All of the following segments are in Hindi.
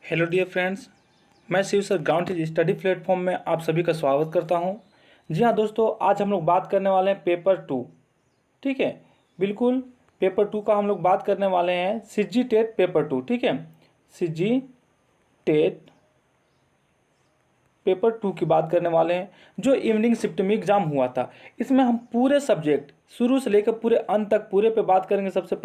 हेलो डियर फ्रेंड्स, मैं Shiv sir ground study platform में आप सभी का स्वागत करता हूं। जी हाँ दोस्तों, आज हम लोग बात करने वाले हैं पेपर 2। ठीक है, बिल्कुल पेपर 2 का हम लोग बात करने वाले हैं। CG TET paper 2। ठीक है, सीजी टेट पेपर 2 की बात करने वाले हैं, जो इवनिंग शिफ्ट में एग्जाम हुआ था। इसमें हम पूरे सब्जेक्ट शुरू से लेकर पूरे अंत तक पूरे पे बात करेंगे। सबसे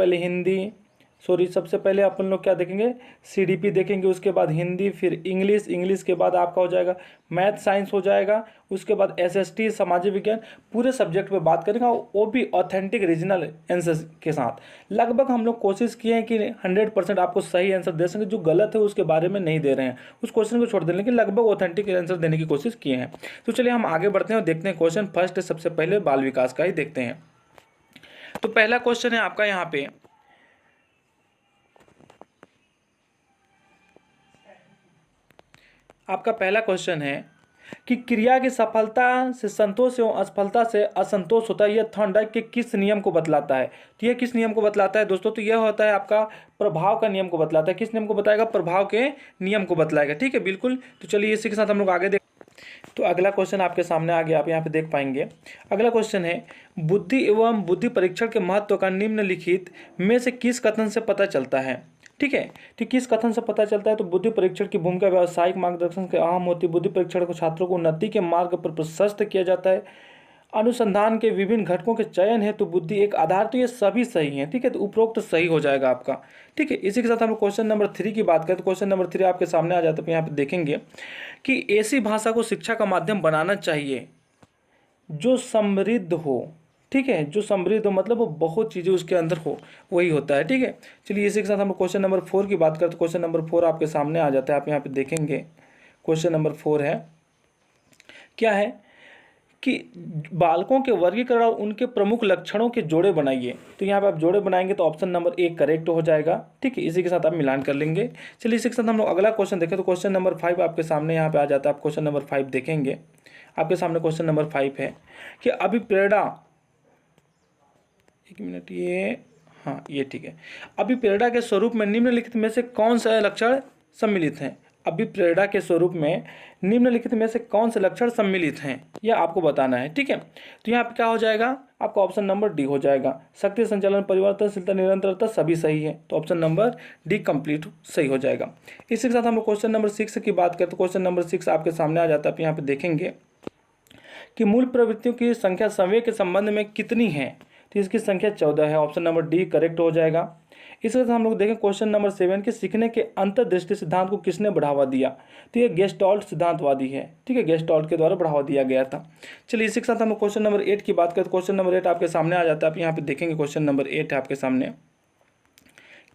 पहले अपन लोग क्या देखेंगे, सीडीपी देखेंगे, उसके बाद हिंदी, फिर इंग्लिश के बाद आपका हो जाएगा मैथ साइंस हो जाएगा, उसके बाद एसएसटी सामाजिक विज्ञान। पूरे सब्जेक्ट पे बात करेंगे, और वो भी ऑथेंटिक रीजनल आंसर के साथ। लगभग हम लोग कोशिश किए हैं कि 100% आपको सही आंसर दे सकें। जो गलत है उसके बारे में नहीं दे रहे हैं, उस क्वेश्चन को छोड़ दें, लेकिन लगभग ऑथेंटिक आंसर देने की कोशिश किए हैं। तो चलिए हम आगे बढ़ते हैं और देखते हैं क्वेश्चन। फर्स्ट सबसे पहले बाल विकास का ही देखते हैं। तो पहला क्वेश्चन है आपका यहाँ पे, आपका पहला क्वेश्चन है कि क्रिया की सफलता से संतोष एवं असफलता से असंतोष होता है, यह थॉर्नडाइक के किस नियम को बतलाता है। तो यह किस नियम को बतलाता है दोस्तों? तो यह होता है आपका प्रभाव का नियम को बतलाता है। किस नियम को बताएगा? प्रभाव के नियम को बतलाएगा। ठीक है, बिल्कुल। तो चलिए इसी के साथ हम लोग आगे देख। तो अगला क्वेश्चन आपके सामने आ गया, आप यहाँ पे देख पाएंगे। अगला क्वेश्चन है, बुद्धि एवं बुद्धि परीक्षण के महत्व का निम्नलिखित में से किस कथन से पता चलता है। ठीक है, तो किस कथन से पता चलता है? तो बुद्धि परीक्षण की भूमिका व्यावसायिक मार्गदर्शन के अहम होती है। बुद्धि परीक्षण को छात्रों को उन्नति के मार्ग पर प्रशस्त किया जाता है। अनुसंधान के विभिन्न घटकों के चयन है तो बुद्धि एक आधार। तो ये सभी सही है। ठीक है, तो उपरोक्त तो सही हो जाएगा आपका। ठीक है, इसी के साथ हम लोग क्वेश्चन नंबर 3 की बात करें। तो क्वेश्चन नंबर 3 आपके सामने आ जाता है। यहाँ पे देखेंगे कि ऐसी भाषा को शिक्षा का माध्यम बनाना चाहिए जो समृद्ध हो। ठीक है, जो समृद्ध हो मतलब वो बहुत चीज़ें उसके अंदर हो, वही होता है। ठीक है, चलिए इसी के साथ हम क्वेश्चन नंबर 4 की बात करें। तो क्वेश्चन नंबर 4 आपके सामने आ जाता है, आप यहाँ पे देखेंगे। क्वेश्चन नंबर 4 है, क्या है कि बालकों के वर्गीकरण और उनके प्रमुख लक्षणों के जोड़े बनाइए। तो यहाँ पे आप जोड़े बनाएंगे तो ऑप्शन नंबर 1 करेक्ट हो जाएगा। ठीक है, इसी के साथ आप मिलान कर लेंगे। चलिए इसी के साथ हम लोग अगला क्वेश्चन देखें। तो क्वेश्चन नंबर 5 आपके सामने यहाँ पे आ जाता है। आप क्वेश्चन नंबर 5 देखेंगे, आपके सामने क्वेश्चन नंबर 5 है कि अभिप्रेरणा, एक मिनट, ये हाँ ये ठीक है। अभिप्रेरणा के स्वरूप में निम्नलिखित में से कौन सा लक्षण सम्मिलित हैं? अभिप्रेरणा के स्वरूप में निम्नलिखित में से कौन से लक्षण सम्मिलित हैं, यह आपको बताना है। ठीक है, तो यहाँ पे क्या हो जाएगा आपका? ऑप्शन नंबर डी हो जाएगा। शक्ति संचालन, परिवर्तनशीलता, निरंतरता सभी सही है। तो ऑप्शन नंबर डी कंप्लीट सही हो जाएगा। इसी के साथ हम लोग क्वेश्चन नंबर 6 की बात करें। तो क्वेश्चन नंबर 6 आपके सामने आ जाता है। आप यहाँ पे देखेंगे कि मूल प्रवृत्तियों की संख्या संवेग के संबंध में कितनी है। तो इसकी संख्या 14 है। ऑप्शन नंबर डी करेक्ट हो जाएगा। इसके साथ हम लोग देखें क्वेश्चन नंबर 7 कि सीखने के अंतर्दृष्टि सिद्धांत को किसने बढ़ावा दिया। तो ये गेस्टाल्ट सिद्धांतवादी है। ठीक है, गेस्टाल्ट के द्वारा बढ़ावा दिया गया था। चलिए इसी के साथ हम लोग क्वेश्चन नंबर 8 की बात करें। तो क्वेश्चन नंबर 8 आपके सामने आ जाता है। आप यहाँ पे देखेंगे क्वेश्चन नंबर 8 है आपके सामने,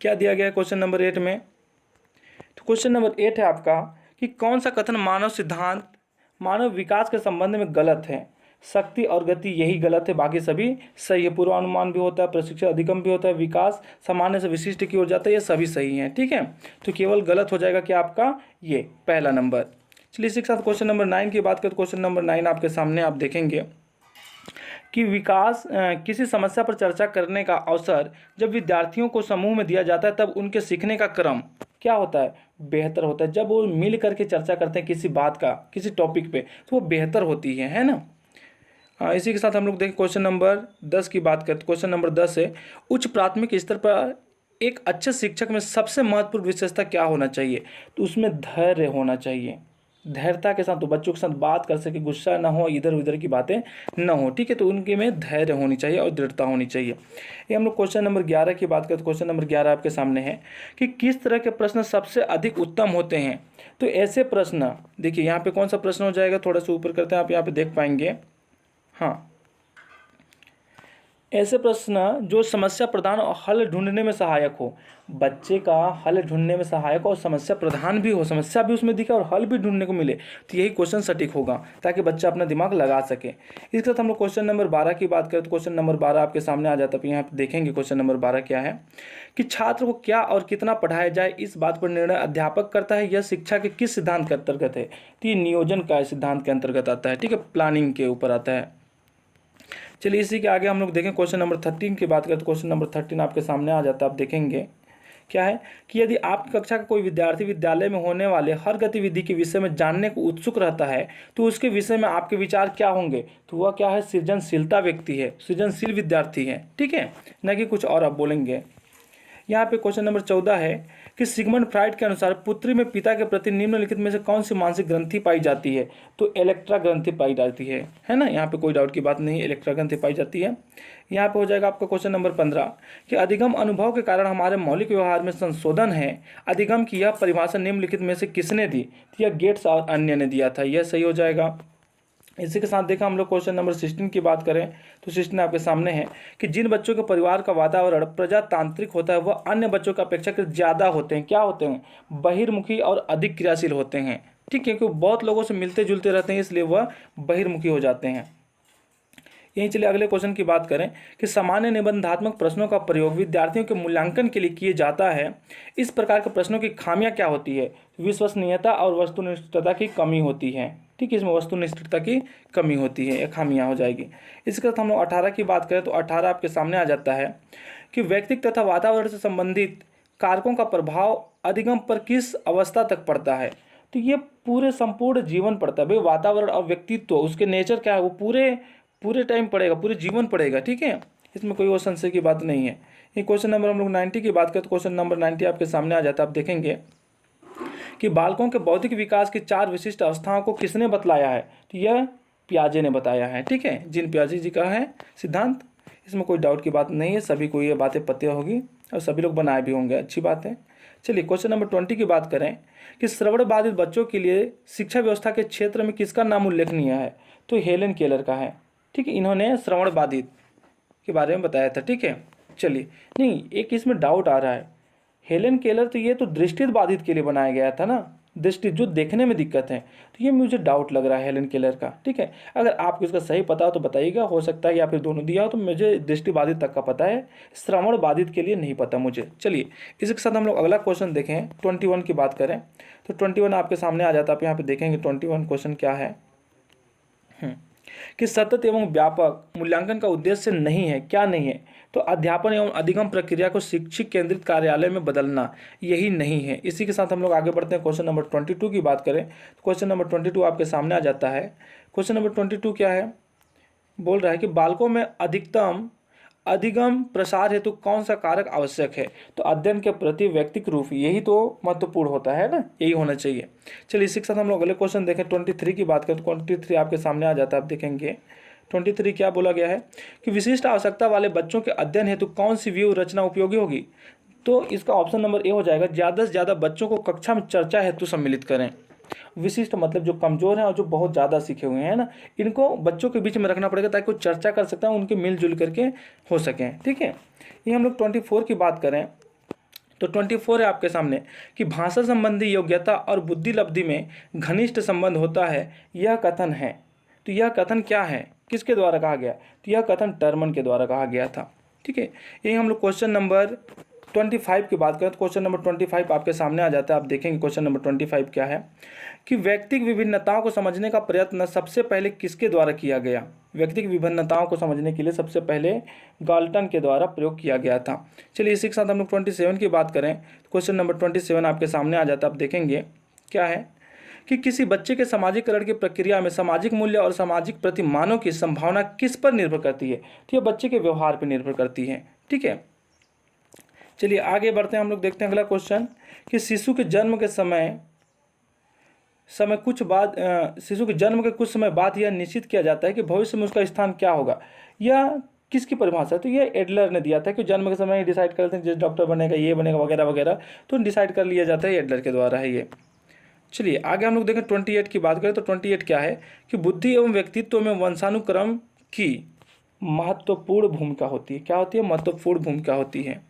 क्या दिया गया है क्वेश्चन नंबर 8 में। तो क्वेश्चन नंबर 8 है आपका कि कौन सा कथन मानव विकास के संबंध में गलत है। शक्ति और गति यही गलत है, बाकी सभी सही है। पूर्वानुमान भी होता है, प्रशिक्षण अधिगम भी होता है, विकास सामान्य से विशिष्ट की ओर जाता है, ये सभी सही हैं। ठीक है, तो केवल गलत हो जाएगा कि आपका ये पहला नंबर। चलिए इसी के साथ क्वेश्चन नंबर 9 की बात करें। तो क्वेश्चन नंबर 9 आपके सामने आप देखेंगे कि किसी समस्या पर चर्चा करने का अवसर जब विद्यार्थियों को समूह में दिया जाता है तब उनके सीखने का क्रम क्या होता है? बेहतर होता है। जब वो मिल करके चर्चा करते हैं किसी बात का, किसी टॉपिक पे, तो वो बेहतर होती है ना। इसी के साथ हम लोग देखें क्वेश्चन नंबर 10 की बात करें। तो क्वेश्चन नंबर 10 है, उच्च प्राथमिक स्तर पर एक अच्छे शिक्षक में सबसे महत्वपूर्ण विशेषता क्या होना चाहिए। तो उसमें धैर्य होना चाहिए। धैर्यता के साथ तो बच्चों के साथ बात कर सके, गुस्सा ना हो, इधर उधर की बातें ना हो। ठीक है, तो उनके में धैर्य होनी चाहिए और दृढ़ता होनी चाहिए। ये हम लोग क्वेश्चन नंबर 11 की बात करें। तो क्वेश्चन नंबर 11 आपके सामने है कि किस तरह के प्रश्न सबसे अधिक उत्तम होते हैं। तो ऐसे प्रश्न देखिए, यहाँ पे कौन सा प्रश्न हो जाएगा, थोड़ा सा ऊपर करते हैं, आप यहाँ पे देख पाएंगे। हाँ, ऐसे प्रश्न जो समस्या प्रधान और हल ढूंढने में सहायक हो। बच्चे का हल ढूंढने में सहायक और समस्या प्रधान भी हो, समस्या भी उसमें दिखे और हल भी ढूंढने को मिले, तो यही क्वेश्चन सटीक होगा, ताकि बच्चा अपना दिमाग लगा सके। इसके साथ हम लोग क्वेश्चन नंबर 12 की बात करें। तो क्वेश्चन नंबर 12 आपके सामने आ जाता है। यहाँ पे देखेंगे क्वेश्चन नंबर 12 क्या है कि छात्र को क्या और कितना पढ़ाया जाए, इस बात पर निर्णय अध्यापक करता है। यह शिक्षा के किस सिद्धांत के अंतर्गत है। तो ये नियोजन का सिद्धांत के अंतर्गत आता है। ठीक है, प्लानिंग के ऊपर आता है। चलिए इसी के आगे हम लोग देखें क्वेश्चन नंबर 13 की बात करें। तो क्वेश्चन नंबर 13 आपके सामने आ जाता है। आप देखेंगे क्या है कि यदि आपकी कक्षा का कोई विद्यार्थी विद्यालय में होने वाले हर गतिविधि के विषय में जानने को उत्सुक रहता है तो उसके विषय में आपके विचार क्या होंगे? तो वह क्या है? सृजनशीलता व्यक्ति है, सृजनशील विद्यार्थी है, ठीक है, न कि कुछ और आप बोलेंगे। यहाँ पे क्वेश्चन नंबर 14 है कि सिगमंड फ्राइड के अनुसार पुत्री में पिता के प्रति निम्नलिखित में से कौन सी मानसिक ग्रंथि पाई जाती है? तो इलेक्ट्रा ग्रंथि पाई जाती है ना, यहाँ पे कोई डाउट की बात नहीं, इलेक्ट्रा ग्रंथि पाई जाती है। यहाँ पे हो जाएगा आपका क्वेश्चन नंबर 15 कि अधिगम अनुभव के कारण हमारे मौलिक व्यवहार में संशोधन है। अधिगम की यह परिभाषा निम्नलिखित में से किसने दी? तो यह गेट्स और अन्य ने दिया था, यह सही हो जाएगा। इसी के साथ देखा हम लोग क्वेश्चन नंबर 16 की बात करें तो 16 आपके सामने है कि जिन बच्चों के परिवार का वातावरण प्रजातांत्रिक होता है वह अन्य बच्चों की अपेक्षाकृत ज़्यादा होते हैं, क्या होते हैं? बहिर्मुखी और अधिक क्रियाशील होते हैं, ठीक है, क्योंकि बहुत लोगों से मिलते जुलते रहते हैं इसलिए वह बहिर्मुखी हो जाते हैं। यहीं चलिए अगले क्वेश्चन की बात करें कि सामान्य निबंधात्मक प्रश्नों का प्रयोग विद्यार्थियों के मूल्यांकन के लिए किए जाता है। इस प्रकार के प्रश्नों की खामियां क्या होती है? विश्वसनीयता और वस्तुनिष्ठता की कमी होती है, ठीक है, इसमें वस्तुनिष्ठता की कमी होती है, यह खामियां हो जाएगी। इसके साथ हम लोग 18 की बात करें तो 18 आपके सामने आ जाता है कि व्यक्तित्व तथा वातावरण से संबंधित कारकों का प्रभाव अधिगम पर किस अवस्था तक पड़ता है? तो ये पूरे संपूर्ण जीवन पड़ता है भाई, वातावरण और व्यक्तित्व उसके नेचर क्या है वो पूरे टाइम पड़ेगा, पूरे जीवन पड़ेगा, ठीक है, इसमें कोई वो संशय की बात नहीं है। ये क्वेश्चन नंबर हम लोग 90 की बात करें तो क्वेश्चन नंबर 90 आपके सामने आ जाता है। आप देखेंगे कि बालकों के बौद्धिक विकास की 4 विशिष्ट अवस्थाओं को किसने बतलाया है? तो यह पियाजे ने बताया है, ठीक है, जीन पियाजे जी का है सिद्धांत, इसमें कोई डाउट की बात नहीं है, सभी को ये बातें पता होगी और सभी लोग बनाए भी होंगे, अच्छी बात है। चलिए क्वेश्चन नंबर 20 की बात करें कि श्रवण बाधित बच्चों के लिए शिक्षा व्यवस्था के क्षेत्र में किसका नाम उल्लेखनीय है? तो हेलेन केलर का है, ठीक है, इन्होंने श्रवण बाधित के बारे में बताया था, ठीक है। चलिए नहीं, एक इसमें डाउट आ रहा है, हेलेन केलर तो ये तो दृष्टि बाधित के लिए बनाया गया था ना, दृष्टि जो देखने में दिक्कत है, तो ये मुझे डाउट लग रहा है हेलेन केलर का, ठीक है। अगर आपको इसका सही पता हो तो बताइएगा, हो सकता है या फिर दोनों दिया हो, तो मुझे दृष्टि बाधित तक का पता है, श्रवण बाधित के लिए नहीं पता मुझे। चलिए इसके साथ हम लोग अगला क्वेश्चन देखें, 21 की बात करें तो 21 आपके सामने आ जाता है। आप यहाँ पे देखेंगे 21 क्वेश्चन क्या है कि सतत एवं व्यापक मूल्यांकन का उद्देश्य नहीं है, क्या नहीं है? तो अध्यापन एवं अधिगम प्रक्रिया को शिक्षक केंद्रित कार्यालय में बदलना, यही नहीं है। इसी के साथ हम लोग आगे बढ़ते हैं। क्वेश्चन नंबर 22 की बात करें तो क्वेश्चन नंबर 22 आपके सामने आ जाता है। क्वेश्चन नंबर 22 क्या है? बोल रहा है कि बालकों में अधिकतम अधिगम प्रसार हेतु कौन सा कारक आवश्यक है? तो अध्ययन के प्रति व्यक्तिक रूप, यही तो महत्वपूर्ण होता है ना, यही होना चाहिए। चलिए इसी के साथ हम लोग अगले क्वेश्चन देखें, 23 की बात करें तो 23 आपके सामने आ जाता है। आप देखेंगे 23 क्या बोला गया है कि विशिष्ट आवश्यकता वाले बच्चों के अध्ययन हेतु कौन सी व्यू रचना उपयोगी होगी? तो इसका ऑप्शन नंबर ए हो जाएगा, ज़्यादा से ज़्यादा बच्चों को कक्षा में चर्चा हेतु सम्मिलित करें। विशिष्ट मतलब जो कमज़ोर हैं और जो बहुत ज़्यादा सीखे हुए हैं ना, इनको बच्चों के बीच में रखना पड़ेगा ताकि वो चर्चा कर सकता है, उनके मिलजुल करके हो सकें, ठीक है। ये हम लोग 24 की बात करें तो 24 है आपके सामने कि भाषा संबंधी योग्यता और बुद्धि लब्धि में घनिष्ठ संबंध होता है, यह कथन है। तो यह कथन क्या है, किसके द्वारा कहा गया? तो यह कथन टर्मन के द्वारा कहा गया था, ठीक है। यही हम लोग क्वेश्चन नंबर 25 की बात करें तो क्वेश्चन नंबर 25 आपके सामने आ जाता है। आप देखेंगे क्वेश्चन नंबर 25 क्या है कि व्यक्तिगत विभिन्नताओं को समझने का प्रयत्न सबसे पहले किसके द्वारा किया गया? व्यक्तिगत विभिन्नताओं को समझने के लिए सबसे पहले गाल्टन के द्वारा प्रयोग किया गया था। चलिए इसी के साथ हम लोग 27 की बात करें तो क्वेश्चन नंबर 27 आपके सामने आ जाता है। आप देखेंगे क्या है कि किसी बच्चे के सामाजिकरण की प्रक्रिया में सामाजिक मूल्य और सामाजिक प्रतिमानों की संभावना किस पर निर्भर करती है? तो यह बच्चे के व्यवहार पर निर्भर करती है, ठीक है। चलिए आगे बढ़ते हैं, हम लोग देखते हैं अगला क्वेश्चन कि शिशु के जन्म के शिशु के जन्म के कुछ समय बाद यह निश्चित किया जाता है कि भविष्य में उसका स्थान क्या होगा। यह किसकी परिभाषा है? तो ये एडलर ने दिया था कि जन्म के समय ही डिसाइड करते हैं जिस डॉक्टर बनेगा, ये बनेगा, वगैरह वगैरह, तो डिसाइड कर लिया जाता है, एडलर के द्वारा है ये। चलिए आगे हम लोग देखें 28 की बात करें तो 28 क्या है कि बुद्धि एवं व्यक्तित्व में वंशानुक्रम की महत्वपूर्ण भूमिका होती है। क्या होती है? महत्वपूर्ण भूमिका होती है।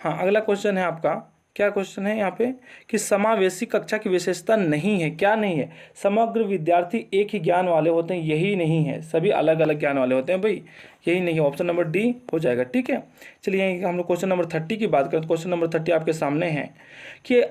हाँ, अगला क्वेश्चन है आपका, क्या क्वेश्चन है यहाँ पे कि समावेशी कक्षा की विशेषता नहीं है। क्या नहीं है? समग्र विद्यार्थी एक ही ज्ञान वाले होते हैं, यही नहीं है, सभी अलग अलग ज्ञान वाले होते हैं भाई, यही नहीं है। ऑप्शन नंबर डी हो जाएगा, ठीक है। चलिए हम लोग क्वेश्चन नंबर 30 की बात करें तो क्वेश्चन नंबर 30 आपके सामने है कि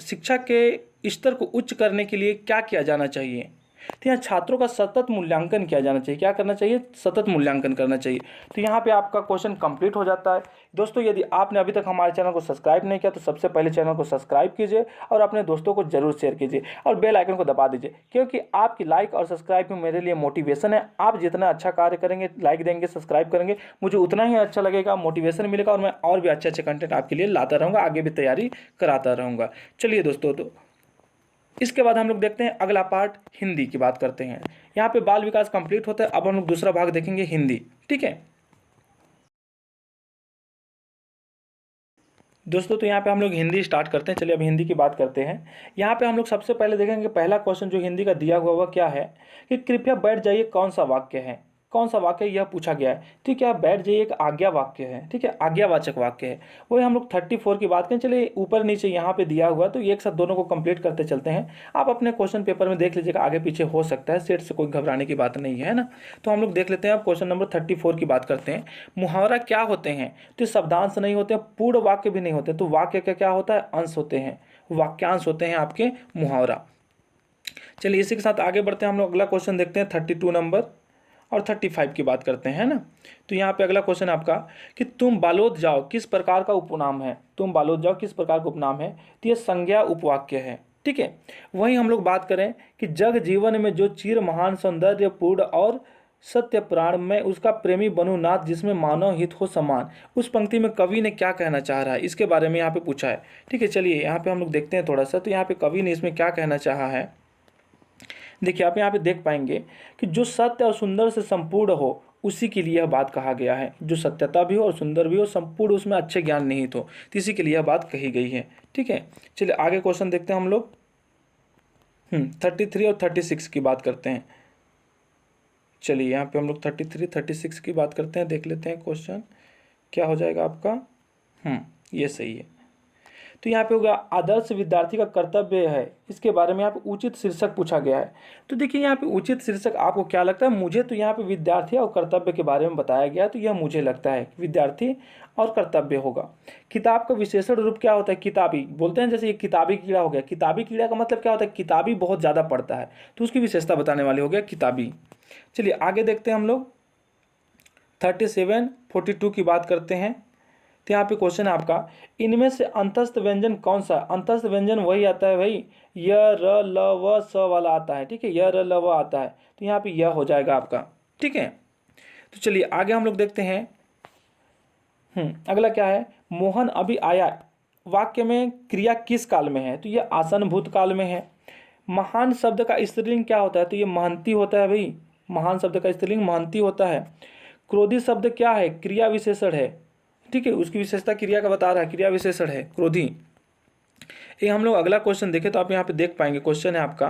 शिक्षा के स्तर को उच्च करने के लिए क्या किया जाना चाहिए? तो यहाँ छात्रों का सतत मूल्यांकन किया जाना चाहिए। क्या करना चाहिए? सतत मूल्यांकन करना चाहिए। तो यहाँ पे आपका क्वेश्चन कंप्लीट हो जाता है। दोस्तों यदि आपने अभी तक हमारे चैनल को सब्सक्राइब नहीं किया तो सबसे पहले चैनल को सब्सक्राइब कीजिए और अपने दोस्तों को जरूर शेयर कीजिए और बेल आइकन को दबा दीजिए, क्योंकि आपकी लाइक और सब्सक्राइब में मेरे लिए मोटिवेशन है। आप जितना अच्छा कार्य करेंगे, लाइक देंगे, सब्सक्राइब करेंगे, मुझे उतना ही अच्छा लगेगा, मोटिवेशन मिलेगा और मैं और भी अच्छे अच्छे कंटेंट आपके लिए लाता रहूँगा, आगे भी तैयारी कराता रहूँगा। चलिए दोस्तों, तो इसके बाद हम लोग देखते हैं अगला पार्ट, हिंदी की बात करते हैं। यहाँ पे बाल विकास कंप्लीट होता है। अब हम लोग दूसरा भाग देखेंगे, हिंदी। ठीक है दोस्तों, तो यहाँ पे हम लोग हिंदी स्टार्ट करते हैं। चलिए अब हिंदी की बात करते हैं। यहाँ पे हम लोग सबसे पहले देखेंगे पहला क्वेश्चन जो हिंदी का दिया हुआ वह क्या है कि कृपया बैठ जाइए कौन सा वाक्य है, कौन सा वाक्य यह पूछा गया है। ठीक है, बैठ जाइए एक आज्ञा वाक्य है। ठीक है, आज्ञावाचक वाक्य है। वही हम लोग 34 की बात करें। चलिए ऊपर नीचे यहाँ पे दिया हुआ, तो एक साथ दोनों को कंप्लीट करते चलते हैं। आप अपने क्वेश्चन पेपर में देख लीजिएगा, आगे पीछे हो सकता है, सेट से कोई घबराने की बात नहीं है ना। तो हम लोग देख लेते हैं। अब क्वेश्चन नंबर 34 की बात करते हैं। मुहावरा क्या होते हैं? तो शब्दांश नहीं होते, पूर्ण वाक्य भी नहीं होते, तो वाक्य का क्या होता है? अंश होते हैं, वाक्यांश होते हैं आपके मुहावरा। चलिए इसी के साथ आगे बढ़ते हैं। हम लोग अगला क्वेश्चन देखते हैं 32 नंबर और 35 की बात करते हैं ना। तो यहाँ पे अगला क्वेश्चन आपका कि तुम बालोद जाओ किस प्रकार का उपनाम है? तुम बालोद जाओ किस प्रकार का उपनाम है? तो ये संज्ञा उपवाक्य है। ठीक है, वहीं हम लोग बात करें कि जग जीवन में जो चीर महान सौंदर्यपूर्ण और सत्य प्राण में उसका प्रेमी बनूं नाथ जिसमें मानव हित हो समान, उस पंक्ति में कवि ने क्या कहना चाह रहा है, इसके बारे में यहाँ पे पूछा है। ठीक है, चलिए यहाँ पे हम लोग देखते हैं थोड़ा सा। तो यहाँ पे कवि ने इसमें क्या कहना चाहा है, देखिए आप यहाँ पे देख पाएंगे कि जो सत्य और सुंदर से संपूर्ण हो उसी के लिए यह बात कहा गया है। जो सत्यता भी हो और सुंदर भी हो, संपूर्ण उसमें अच्छे ज्ञान निहित हो, तो इसी के लिए यह बात कही गई है। ठीक है, चलिए आगे क्वेश्चन देखते हैं हम लोग। 33 और 36 की बात करते हैं। चलिए यहाँ पे हम लोग 33 36 की बात करते हैं, देख लेते हैं क्वेश्चन क्या हो जाएगा आपका। ये सही है। तो यहाँ पे होगा आदर्श विद्यार्थी का कर्तव्य है, इसके बारे में यहाँ पे उचित शीर्षक पूछा गया है। तो देखिए यहाँ पे उचित शीर्षक आपको क्या लगता है? मुझे तो यहाँ पे विद्यार्थी और कर्तव्य के बारे में बताया गया, तो यह मुझे लगता है विद्यार्थी और कर्तव्य होगा। किताब का विशेषण रूप क्या होता है? किताबी बोलते हैं, जैसे ये किताबी कीड़ा हो गया। किताबी कीड़ा का मतलब क्या होता है? किताबी बहुत ज़्यादा पढ़ता है, तो उसकी विशेषता बताने वाली हो गया किताबी। चलिए आगे देखते हैं हम लोग 37 42 की बात करते हैं। तो यहाँ पे क्वेश्चन है आपका, इनमें से अंतस्थ व्यंजन कौन सा? अंतस्थ व्यंजन वही आता है भाई, य र ल व स वाला आता है। ठीक है, य र ल व आता है, तो यहाँ पे यह हो जाएगा आपका। ठीक है, तो चलिए आगे हम लोग देखते हैं। अगला क्या है? मोहन अभी आया वाक्य में क्रिया किस काल में है? तो यह आसन भूतकाल में है। महान शब्द का स्त्रीलिंग क्या होता है? तो ये महंती होता है भाई। महान शब्द का स्त्रीलिंग महंती होता है। क्रोधी शब्द क्या है? क्रिया विशेषण है। ठीक है, उसकी विशेषता क्रिया का बता रहा है, क्रिया विशेषण है क्रोधी। ये हम लोग अगला क्वेश्चन देखें तो आप यहाँ पे देख पाएंगे, क्वेश्चन है आपका।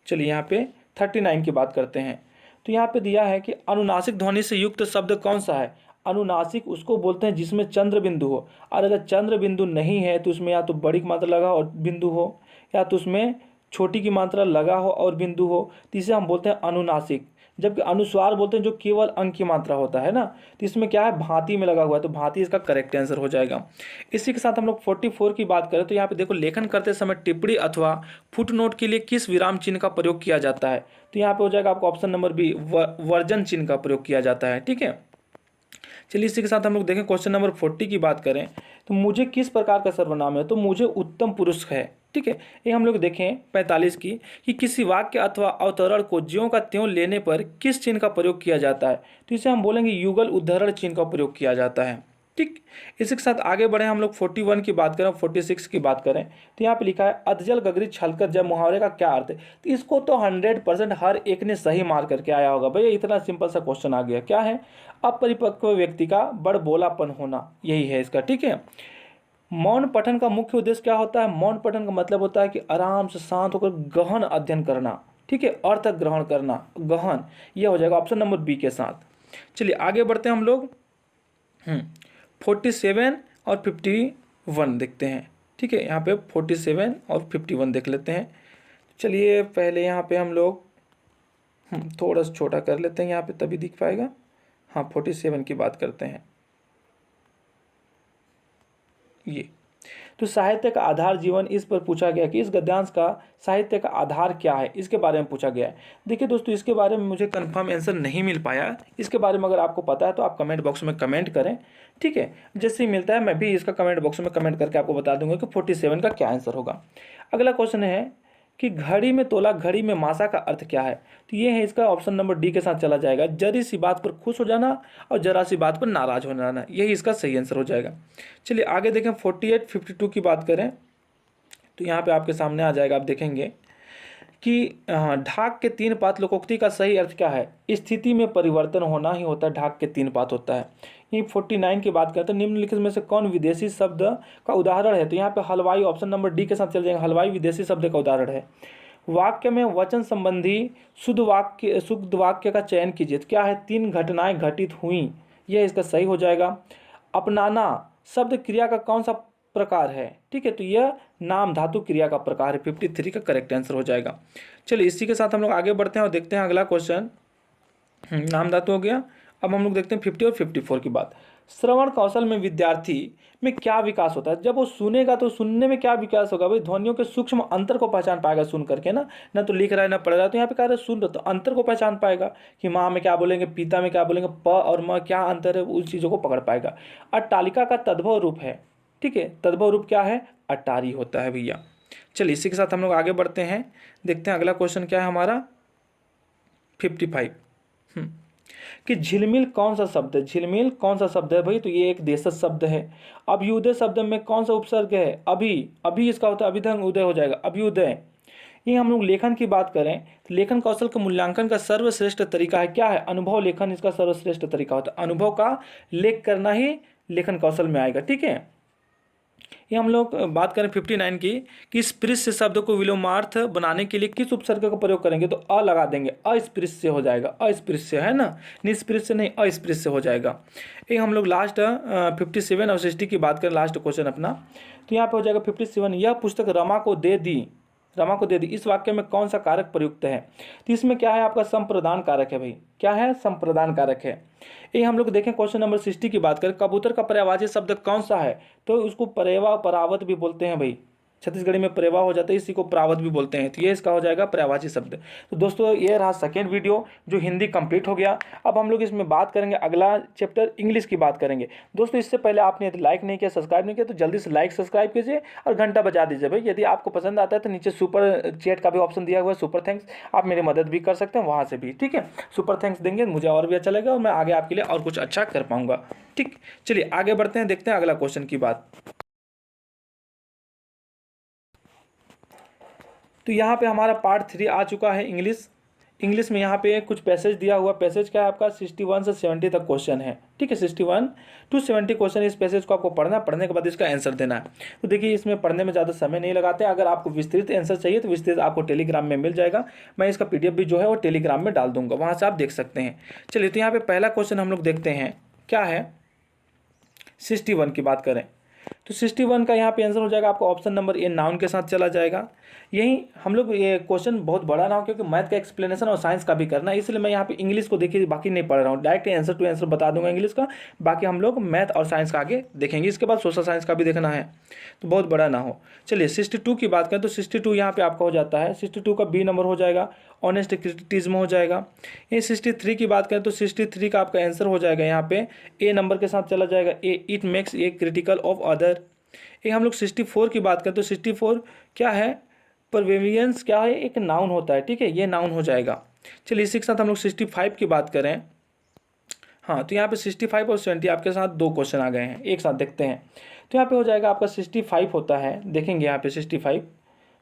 चलिए यहाँ पे 39 की बात करते हैं। तो यहाँ पे दिया है कि अनुनासिक ध्वनि से युक्त शब्द कौन सा है? अनुनासिक उसको बोलते हैं जिसमें चंद्र बिंदु हो, और अगर चंद्र बिंदु नहीं है तो उसमें या तो बड़ी की मात्रा लगा और बिंदु हो, या तो उसमें छोटी की मात्रा लगा हो और बिंदु हो, तो इसे हम बोलते हैं अनुनासिक। जबकि अनुस्वार बोलते हैं जो केवल अंक की मात्रा होता है ना, तो इसमें क्या है? भांति में लगा हुआ है, तो भांति इसका करेक्ट आंसर हो जाएगा। इसी के साथ हम लोग 44 की बात करें तो यहाँ पे देखो, लेखन करते समय टिप्पणी अथवा फुटनोट के लिए किस विराम चिन्ह का प्रयोग किया जाता है? तो यहाँ पे हो जाएगा आपका ऑप्शन नंबर बी, वर्जन चिन्ह का प्रयोग किया जाता है। ठीक है, चलिए इसी के साथ हम लोग देखें क्वेश्चन नंबर 40 की बात करें तो मुझे किस प्रकार का सर्वनाम है? तो मुझे उत्तम पुरुष है। ठीक है, ये हम लोग देखें 45 की कि किसी वाक्य अथवा अवतरण को ज्यों का त्यों लेने पर किस चिन्ह का प्रयोग किया जाता है? तो इसे हम बोलेंगे युगल उद्धरण चिन्ह का प्रयोग किया जाता है। ठीक, इसी के साथ आगे बढ़े हम लोग 41 की बात करें, 46 की बात करें तो यहाँ पे लिखा है अधजल गगरी छलकर जब, मुहावरे का क्या अर्थ है? तो इसको तो 100% हर एक ने सही मार करके आया होगा भैया, इतना सिंपल सा क्वेश्चन आ गया। क्या है? अपरिपक्व व्यक्ति का बड़बोलापन होना, यही है इसका। ठीक है, मौन पठन का मुख्य उद्देश्य क्या होता है? मौन पठन का मतलब होता है कि आराम से शांत होकर गहन अध्ययन करना। ठीक है, अर्थ ग्रहण करना, गहन, यह हो जाएगा ऑप्शन नंबर बी के साथ। चलिए आगे बढ़ते हैं हम लोग 47 और 51 देखते हैं। ठीक है, यहाँ पे 47 और 51 देख लेते हैं। चलिए पहले यहाँ पे हम लोग थोड़ा सा छोटा कर लेते हैं यहाँ पे, तभी दिख पाएगा। 47 की बात करते हैं। ये तो साहित्य का आधार जीवन, इस पर पूछा गया कि इस गद्यांश का साहित्य का आधार क्या है, इसके बारे में पूछा गया है। देखिए दोस्तों, इसके बारे में मुझे कंफर्म आंसर नहीं मिल पाया। इसके बारे में अगर आपको पता है तो आप कमेंट बॉक्स में कमेंट करें, ठीक है। जैसे ही मिलता है मैं भी इसका कमेंट बॉक्स में कमेंट करके आपको बता दूंगा कि 47 का क्या आंसर होगा। अगला क्वेश्चन है कि घड़ी में तोला, घड़ी में मासा का अर्थ क्या है। तो ये है इसका ऑप्शन नंबर डी के साथ चला जाएगा। जरी सी बात पर खुश हो जाना और जरा सी बात पर नाराज हो जाना, यही इसका सही आंसर हो जाएगा। चलिए आगे देखें, 48, 52 की बात करें तो यहाँ पे आपके सामने आ जाएगा। आप देखेंगे कि ढाक के तीन पात लोकोक्ति का सही अर्थ क्या है। स्थिति में परिवर्तन होना ही होता है, ढाक के तीन पात होता है। ये 49 की बात करते हैं, निम्नलिखित में से कौन विदेशी शब्द का उदाहरण है। तो यहाँ पे हलवाई ऑप्शन नंबर डी के साथ चल जाएंगे। हलवाई विदेशी शब्द का उदाहरण है। वाक्य में वचन संबंधी शुद्ध वाक्य का चयन कीजिए। तो क्या है, तीन घटनाएं घटित हुई, यह इसका सही हो जाएगा। अपनाना शब्द क्रिया का कौन सा प्रकार है, ठीक है। तो यह नाम धातु क्रिया का प्रकार है। 53 का करेक्ट आंसर हो जाएगा। चलिए इसी के साथ हम लोग आगे बढ़ते हैं और देखते हैं अगला क्वेश्चन। नाम धातु हो गया। अब हम लोग देखते हैं 50 और 54 की बात। श्रवण कौशल में विद्यार्थी में क्या विकास होता है। जब वो सुनेगा तो सुनने में क्या विकास होगा भाई, ध्वनियों के सूक्ष्म अंतर को पहचान पाएगा सुन करके ना तो लिख रहा है ना पढ़ रहा है। तो यहाँ पे कह रहे सुन रहे तो अंतर को पहचान पाएगा कि माँ में क्या बोलेंगे, पिता में क्या बोलेंगे, प और म क्या अंतर है, उस चीज़ों को पकड़ पाएगा। अट्टालिका का तद्भव रूप है, ठीक है। तद्भव रूप क्या है, अटारी होता है भैया। चलिए इसी के साथ हम लोग आगे बढ़ते हैं, देखते हैं अगला क्वेश्चन क्या है हमारा 55। कि झिलमिल कौन सा शब्द है। झिलमिल कौन सा शब्द है भाई, तो ये एक देशज शब्द है। अभ्युदय शब्द में कौन सा उपसर्ग है, अभी इसका होता है अभिधंग उदय हो जाएगा, अभ्युदय। ये हम लोग लेखन की बात करें तो लेखन कौशल के मूल्यांकन का सर्वश्रेष्ठ तरीका है, क्या है, अनुभव लेखन इसका सर्वश्रेष्ठ तरीका होता है। अनुभव का लेख करना ही लेखन कौशल में आएगा, ठीक है। ये हम लोग बात करें 59 की कि स्पृश्य शब्द को विलोमार्थ बनाने के लिए किस उपसर्ग का प्रयोग करेंगे। तो अ लगा देंगे, अस्पृश्य हो जाएगा। अस्पृश्य है ना, निस्पृश्य नहीं, अस्पृश्य हो जाएगा। ये हम लोग लास्ट 57 और 60 की बात करें, लास्ट क्वेश्चन अपना। तो यहाँ पे हो जाएगा 57। यह पुस्तक रमा को दे दी, रमा को दे दी, इस वाक्य में कौन सा कारक प्रयुक्त है। तो इसमें क्या है आपका संप्रदान कारक है भाई, क्या है, संप्रदान कारक है। ये हम लोग देखें क्वेश्चन नंबर 60 की बात करें, कबूतर का पर्यायवाची शब्द कौन सा है। तो उसको परेवा परावत भी बोलते हैं भाई, छत्तीसगढ़ी में परेवा हो जाता है, इसी को परावत भी बोलते हैं। तो ये इसका हो जाएगा पर्यायवाची शब्द। तो दोस्तों ये रहा सेकेंड वीडियो जो हिंदी कंप्लीट हो गया। अब हम लोग इसमें बात करेंगे अगला चैप्टर इंग्लिश की बात करेंगे। दोस्तों इससे पहले आपने यदि लाइक नहीं किया, सब्सक्राइब नहीं किया तो जल्दी से लाइक सब्सक्राइब कीजिए और घंटा बजा दीजिए भाई। यदि आपको पसंद आता है तो नीचे सुपर चैट का भी ऑप्शन दिया हुआ है, सुपर थैंक्स, आप मेरी मदद भी कर सकते हैं वहाँ से भी, ठीक है। सुपर थैंक्स देंगे मुझे और भी अच्छा लगेगा और मैं आगे आपके लिए और कुछ अच्छा कर पाऊंगा, ठीक। चलिए आगे बढ़ते हैं, देखते हैं अगला क्वेश्चन की बात। तो यहाँ पे हमारा पार्ट 3 आ चुका है इंग्लिश में। यहाँ पे कुछ पैसेज दिया हुआ, पैसेज क्या है आपका 61 से 70 तक क्वेश्चन है, ठीक है। 61 to 70 क्वेश्चन, इस पैसेज को आपको पढ़ना, पढ़ने के बाद इसका आंसर देना है। तो देखिए इसमें पढ़ने में ज़्यादा समय नहीं लगाते। अगर आपको विस्तृत आंसर चाहिए तो विस्तृत आपको टेलीग्राम में मिल जाएगा। मैं इसका PDF भी जो है वो टेलीग्राम में डाल दूंगा, वहाँ से आप देख सकते हैं। चलिए तो यहाँ पे पहला क्वेश्चन हम लोग देखते हैं क्या है। 61 की बात करें तो 61 का यहाँ पे आंसर हो जाएगा आपका ऑप्शन नंबर ए, नाउन के साथ चला जाएगा। यही हम लोग, ये क्वेश्चन बहुत बड़ा ना हो क्योंकि मैथ का एक्सप्लेनेशन और साइंस का भी करना है, इसलिए मैं यहाँ पे इंग्लिश को देखिए बाकी नहीं पढ़ रहा हूँ, डायरेक्ट आंसर टू आंसर बता दूंगा इंग्लिश का। बाकी हम लोग मैथ और साइंस का आगे देखेंगे, इसके बाद सोशल साइंस का भी देखना है, तो बहुत बड़ा ना हो। चलिए 62 की बात करें तो 62 यहाँ पे आपका हो जाता है, 62 का बी नंबर हो जाएगा, ऑनेस्ट क्रिटिसिज्म हो जाएगा। ये 63 की बात करें तो 63 का आपका आंसर हो जाएगा यहाँ पे ए नंबर के साथ चला जाएगा, uh, it makes a critical of other. ये हम लोग 64 की बात करें तो 64 क्या है, परवेवियंस क्या है, एक नाउन होता है, ठीक है, ये नाउन हो जाएगा। चलिए इसी के साथ हम लोग 65 की बात करें। हाँ तो यहाँ पे 65 और 70 आपके साथ दो क्वेश्चन आ गए हैं, एक साथ देखते हैं। तो यहाँ पे हो जाएगा आपका 65 होता है, देखेंगे यहाँ पे 65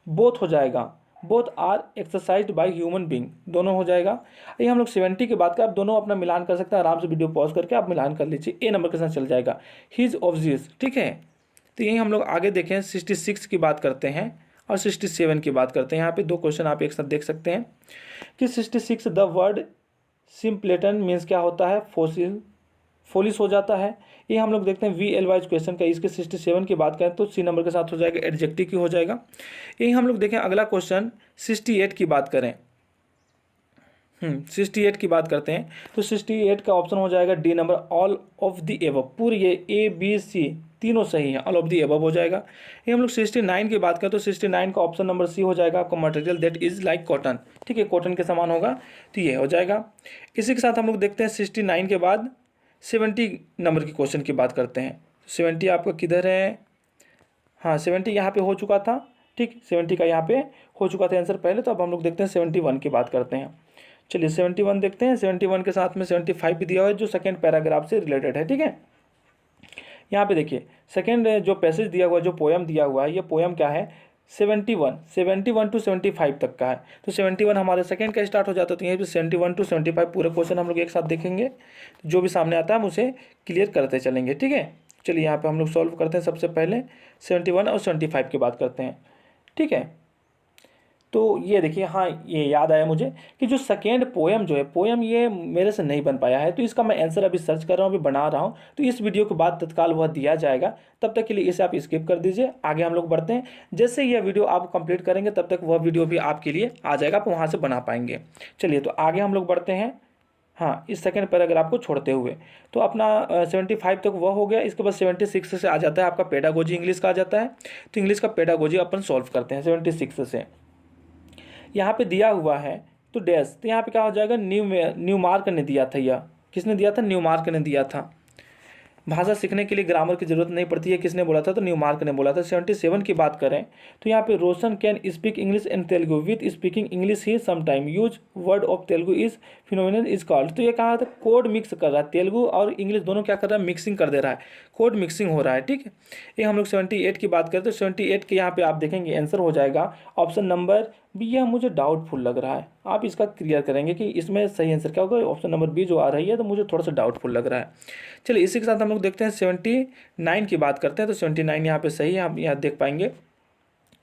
बोथ हो जाएगा, both are exercised by human being, दोनों हो जाएगा। ये हम लोग 70 की बात करें, आप दोनों अपना मिलान कर सकते हैं, आराम से वीडियो पॉज करके आप मिलान कर लीजिए, ए नंबर के साथ चल जाएगा, हिज ऑब्वियस, ठीक है। तो यही हम लोग आगे देखें 66 की बात करते हैं और 67 की बात करते हैं। यहाँ पे दो क्वेश्चन आप एक साथ देख सकते हैं कि 66 द वर्ड सिम्पलेटन मीन्स क्या होता है, फोलिस हो जाता है। ये हम लोग देखते हैं VLY क्वेश्चन का, इसके 67 की बात करें तो सी नंबर के साथ हो जाएगा, एडजेक्टिव की हो जाएगा। यही हम लोग देखें अगला क्वेश्चन 68 की बात करें, 68 की बात करते हैं तो 68 का ऑप्शन हो जाएगा D number, all of the above, पूरी ये A B C तीनों सही हैं, ऑल ऑफ दी अबव हो जाएगा। ये हम लोग 69 की बात करें तो 69 का ऑप्शन नंबर सी हो जाएगा आपका, material that is like cotton, ठीक है, कॉटन के समान होगा, तो ये हो जाएगा। इसी के साथ हम लोग देखते हैं 69 के बाद 70 नंबर की क्वेश्चन की बात करते हैं। 70 आपका किधर है, हाँ 70 यहाँ पे हो चुका था, ठीक, 70 का यहाँ पे हो चुका था आंसर पहले। तो अब हम लोग देखते हैं 71 की बात करते हैं। चलिए 71 देखते हैं। 71 के साथ में 75 भी दिया हुआ है जो सेकेंड पैराग्राफ से रिलेटेड है, ठीक है। यहाँ पे देखिए सेकेंड जो पैसेज दिया हुआ है, जो पोएम दिया हुआ है, ये पोएम क्या है, 71 टू 75 तक का है। तो 71 हमारे सेकेंड का स्टार्ट हो जाता है, तो यहीं पे 71 टू 75 पूरे क्वेश्चन हम लोग एक साथ देखेंगे, जो भी सामने आता है हम उसे क्लियर करते चलेंगे, ठीक है। चलिए यहाँ पे हम लोग सॉल्व करते हैं। सबसे पहले 71 और 75 की बात करते हैं, ठीक है। तो ये देखिए, हाँ ये याद आया मुझे कि जो सेकेंड पोएम जो है, पोएम ये मेरे से नहीं बन पाया है, तो इसका मैं आंसर अभी सर्च कर रहा हूँ, अभी बना रहा हूँ, तो इस वीडियो के बाद तत्काल वह दिया जाएगा। तब तक के लिए इसे आप स्किप कर दीजिए, आगे हम लोग बढ़ते हैं। जैसे यह वीडियो आप कंप्लीट करेंगे तब तक वह वीडियो भी आपके लिए आ जाएगा, आप वहाँ से बना पाएंगे। चलिए तो आगे हम लोग बढ़ते हैं। हाँ, इस सेकेंड पैराग्राफ को छोड़ते हुए तो अपना 75 तक वह हो गया। इसके बाद 76 से आ जाता है आपका पेडागोजी, इंग्लिश का आ जाता है। तो इंग्लिश का पेडागोजी अपन सॉल्व करते हैं 76 से। यहाँ पे दिया हुआ है तो डैश, तो यहाँ पे क्या हो जाएगा, न्यूमार्क ने दिया था, यह किसने दिया था, न्यूमार्क ने दिया था। भाषा सीखने के लिए ग्रामर की जरूरत नहीं पड़ती है, किसने बोला था, तो न्यूमार्क ने बोला था। 77 की बात करें तो यहाँ पे Roshan can speak English and Telugu with speaking English he sometime use word of Telugu is phenomenal is called. तो ये कहा था कोड मिक्स कर रहा है, तेलुगु और इंग्लिश दोनों क्या कर रहा है, मिक्सिंग कर दे रहा है, कोड मिक्सिंग हो रहा है, ठीक है। ये हम लोग 78 की बात करें तो 78 के यहाँ पे आप देखेंगे आंसर हो जाएगा ऑप्शन नंबर बी। यह मुझे डाउटफुल लग रहा है, आप इसका क्लियर करेंगे कि इसमें सही आंसर क्या होगा। ऑप्शन नंबर बी जो आ रही है तो मुझे थोड़ा सा डाउटफुल लग रहा है। चलिए इसी के साथ हम लोग देखते हैं 79 की बात करते हैं। तो 79 यहाँ पे सही है, आप यहाँ देख पाएंगे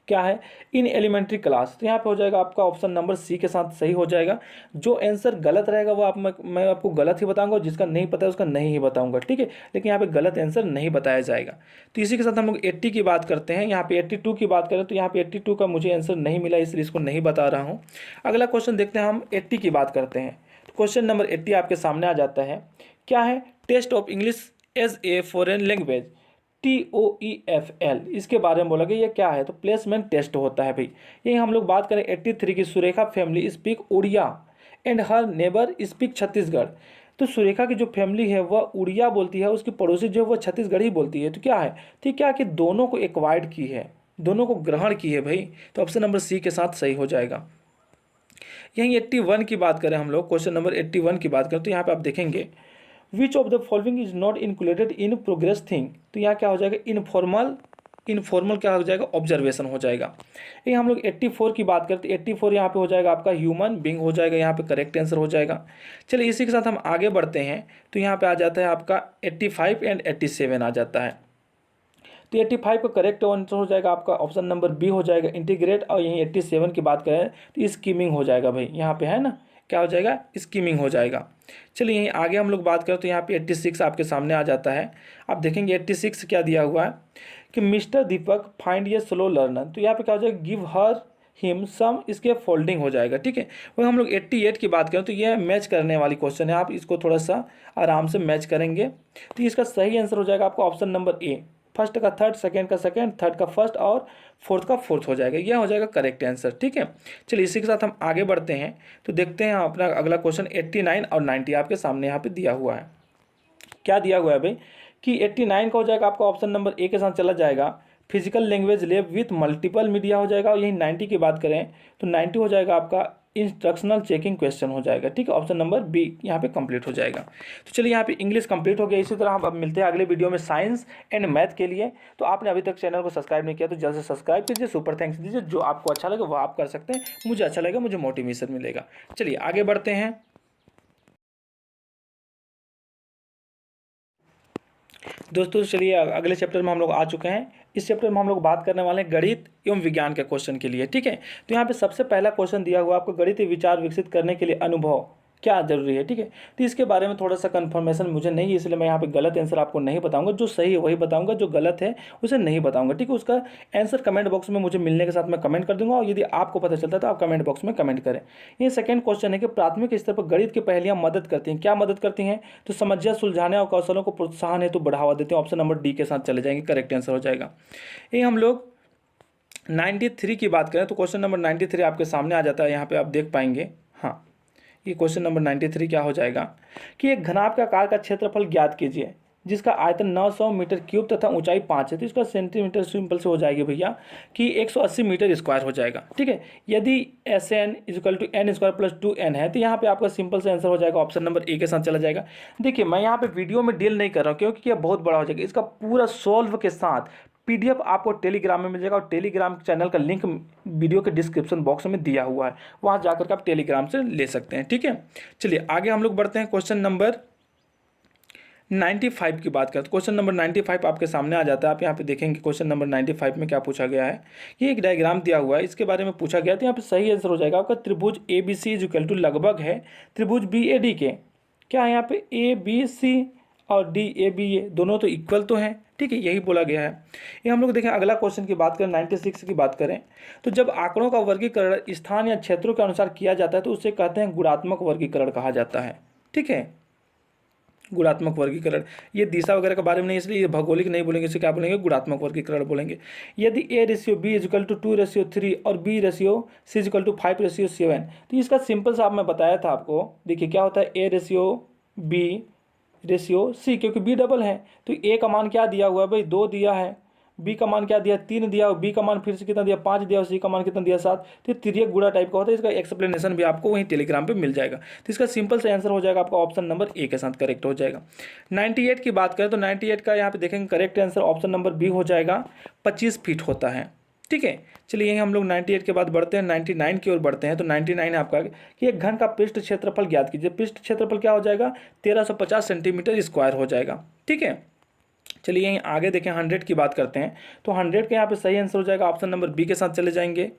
क्या है, इन एलिमेंट्री क्लास। तो यहाँ पे हो जाएगा आपका ऑप्शन नंबर सी के साथ सही हो जाएगा। जो आंसर गलत रहेगा वो मैं आपको गलत ही बताऊंगा, जिसका नहीं पता है उसका नहीं ही बताऊंगा, ठीक है। लेकिन यहाँ पे गलत आंसर नहीं बताया जाएगा। तो इसी के साथ हम लोग 80 की बात करते हैं। यहाँ पे 82 की बात करें तो यहाँ पे 82 का मुझे आंसर नहीं मिला, इसलिए इसको नहीं बता रहा हूँ। अगला क्वेश्चन देखते हैं, हम 80 की बात करते हैं। क्वेश्चन नंबर 80 आपके सामने आ जाता है, क्या है, test of English as a foreign language TOEFL, इसके बारे में बोला गया। ये क्या है, तो प्लेसमेंट टेस्ट होता है भाई। यही हम लोग बात करें 83 की, Surekha family speak Odia and her neighbour speak Chhattisgarh. तो सुरेखा की जो फैमिली है वह उड़िया बोलती है, उसकी पड़ोसी जो है वह छत्तीसगढ़ ही बोलती है। तो क्या है, तो क्या कि दोनों को एक्वायर्ड की है, दोनों को ग्रहण की है भाई। तो ऑप्शन नंबर सी के साथ सही हो जाएगा। यहीं 81 की बात करें हम लोग, क्वेश्चन नंबर 81 की बात करें तो यहाँ पे आप देखेंगे which of the following is not included in progress thing. तो यहाँ क्या हो जाएगा, इनफॉर्मल क्या हो जाएगा, ऑब्जर्वेशन हो जाएगा। ये हम लोग 84 की बात करते हैं। 84 यहाँ पे हो जाएगा आपका ह्यूमन बींग हो जाएगा, यहाँ पे करेक्ट आंसर हो जाएगा। चलिए इसी के साथ हम आगे बढ़ते हैं। तो यहाँ पे आ जाता है आपका 85 एंड 87 आ जाता है। तो 85 का करेक्ट आंसर हो जाएगा आपका ऑप्शन नंबर बी हो जाएगा, इंटीग्रेट। और यहीं 87 की बात करें तो स्कीमिंग हो जाएगा भाई, यहाँ पे है ना, क्या हो जाएगा, स्कीमिंग हो जाएगा। चलिए यहीं आगे हम लोग बात करें तो यहाँ पे 86 आपके सामने आ जाता है। आप देखेंगे 86 क्या दिया हुआ है कि मिस्टर दीपक फाइंड ये स्लो लर्नर। तो यहाँ पे क्या हो जाएगा, गिव हर हिम सम, इसके फोल्डिंग हो जाएगा, ठीक है। वही हम लोग 88 की बात करें तो ये मैच करने वाली क्वेश्चन है, आप इसको थोड़ा सा आराम से मैच करेंगे। तो इसका सही आंसर हो जाएगा आपका ऑप्शन नंबर ए, फर्स्ट का थर्ड, सेकंड का सेकंड, थर्ड का फर्स्ट और फोर्थ का फोर्थ हो जाएगा। यह हो जाएगा करेक्ट आंसर, ठीक है। चलिए इसी के साथ हम आगे बढ़ते हैं। तो देखते हैं अपना अगला क्वेश्चन 89 और 90 आपके सामने यहाँ पे दिया हुआ है। क्या दिया हुआ है भाई कि 89 का हो जाएगा आपका ऑप्शन नंबर ए के साथ चला जाएगा, physical language lab with multiple media हो जाएगा। और यही 90 की बात करें तो 90 हो जाएगा आपका इंस्ट्रक्शनल चेकिंग क्वेश्चन हो जाएगा, ठीक है। ऑप्शन नंबर बी यहाँ पे कंप्लीट हो जाएगा। तो चलिए यहाँ पे इंग्लिश कंप्लीट हो गया। इसी तरह हम अब मिलते हैं अगले वीडियो में साइंस एंड मैथ के लिए। तो आपने अभी तक चैनल को सब्सक्राइब नहीं किया तो जल्द से सब्सक्राइब कीजिए, सुपर थैंक्स दीजिए। जो आपको अच्छा लगे वो आप कर सकते हैं, मुझे अच्छा लगेगा, मुझे मोटिवेशन मिलेगा। चलिए आगे बढ़ते हैं। दोस्तों चलिए अगले चैप्टर में हम लोग आ चुके हैं। इस चैप्टर में हम लोग बात करने वाले हैं गणित एवं विज्ञान के क्वेश्चन के लिए, ठीक है। तो यहाँ पे सबसे पहला क्वेश्चन दिया हुआ आपको, गणितीय विचार विकसित करने के लिए अनुभव क्या जरूरी है, ठीक है। तो इसके बारे में थोड़ा सा कंफर्मेशन मुझे नहीं है, इसलिए मैं यहाँ पे गलत आंसर आपको नहीं बताऊंगा, जो सही है वही बताऊंगा, जो गलत है उसे नहीं बताऊंगा, ठीक है। उसका आंसर कमेंट बॉक्स में मुझे मिलने के साथ मैं कमेंट कर दूंगा, और यदि आपको पता चलता है तो आप कमेंट बॉक्स में कमेंट करें। ये सेकंड क्वेश्चन है कि प्राथमिक स्तर पर गणित की पहेलियां मदद करती हैं, क्या मदद करती हैं? तो समस्या सुलझाने और कौशलों को प्रोत्साहन हेतु बढ़ावा देते हैं। ऑप्शन नंबर डी के साथ चले जाएंगे, करेक्ट आंसर हो जाएगा। ये हम लोग 93 की बात करें तो क्वेश्चन नंबर 93 आपके सामने आ जाता है, यहाँ पे आप देख पाएंगे। हाँ, ये क्वेश्चन नंबर 93 क्या हो जाएगा कि एक घनाभ का आकार का क्षेत्रफल ज्ञात कीजिए जिसका आयतन 900 मीटर क्यूब तथा ऊंचाई 5 है। तो इसका सेंटीमीटर सिंपल से हो जाएगी भैया कि 180 मीटर स्क्वायर हो जाएगा, ठीक है। यदि SN = n² + 2n है तो यहाँ पे आपका सिंपल से आंसर हो जाएगा, ऑप्शन नंबर ए के साथ चला जाएगा। देखिए मैं यहाँ पे वीडियो में डील नहीं कर रहा हूँ क्योंकि यह बहुत बड़ा हो जाएगा, इसका पूरा सॉल्व के साथ PDF आपको टेलीग्राम में मिल जाएगा, और टेलीग्राम चैनल का लिंक वीडियो के डिस्क्रिप्शन बॉक्स में दिया हुआ है, वहाँ जाकर के आप टेलीग्राम से ले सकते हैं, ठीक है। चलिए आगे हम लोग बढ़ते हैं, क्वेश्चन नंबर 95 की बात करें तो क्वेश्चन नंबर 95 आपके सामने आ जाता है। आप यहाँ पे देखेंगे क्वेश्चन नंबर 95 में क्या पूछा गया है। ये एक डायग्राम दिया हुआ है, इसके बारे में पूछा गया, तो यहाँ पे सही आंसर हो जाएगा आपका त्रिभुज ABC = लगभग है त्रिभुज BAD के। क्या है यहाँ पे ABC और DAB दोनों तो इक्वल तो हैं, ठीक है, यही बोला गया है। ये हम लोग देखें अगला क्वेश्चन की बात करें, 96 की बात करें तो जब आंकड़ों का वर्गीकरण स्थान या क्षेत्रों के अनुसार किया जाता है तो उसे कहते हैं गुणात्मक वर्गीकरण कहा जाता है, ठीक है। गुणात्मक वर्गीकरण, ये दिशा वगैरह के बारे में नहीं, इसलिए ये भौगोलिक नहीं बोलेंगे, इसे क्या बोलेंगे? गुणात्मक वर्गीकरण बोलेंगे। यदि A/B = 2/3 और B/C = 5/7, तो इसका सिंपल सा मैं बताया था आपको। देखिए क्या होता है A/B/C, क्योंकि B डबल है तो A का मान क्या दिया हुआ है भाई? 2 दिया है, B का मान क्या दिया? 3 दिया, और B का मान फिर से कितना दिया? 5 दिया, और C का मान कितना दिया? 7। तो तिर्यक गुणा टाइप का होता है, इसका एक्सप्लेनेशन भी आपको वहीं टेलीग्राम पे मिल जाएगा। तो इसका सिंपल सा आंसर हो जाएगा आपका ऑप्शन नंबर ए के साथ करेक्ट हो जाएगा। 98 की बात करें तो 98 का यहाँ पे देखेंगे correct answer option number B हो जाएगा, 25 फीट होता है, ठीक है। चलिए यहीं हम लोग 98 के बाद बढ़ते हैं, 99 की ओर बढ़ते हैं। तो 99 है आपका कि एक घन का पृष्ठ क्षेत्रफल ज्ञात कीजिए। पृष्ठ क्षेत्रफल क्या हो जाएगा? 1350 सेंटीमीटर स्क्वायर हो जाएगा, ठीक है। चलिए यहीं आगे देखें, 100 की बात करते हैं तो 100 के यहाँ पे सही आंसर हो जाएगा, ऑप्शन नंबर बी के साथ चले जाएंगे।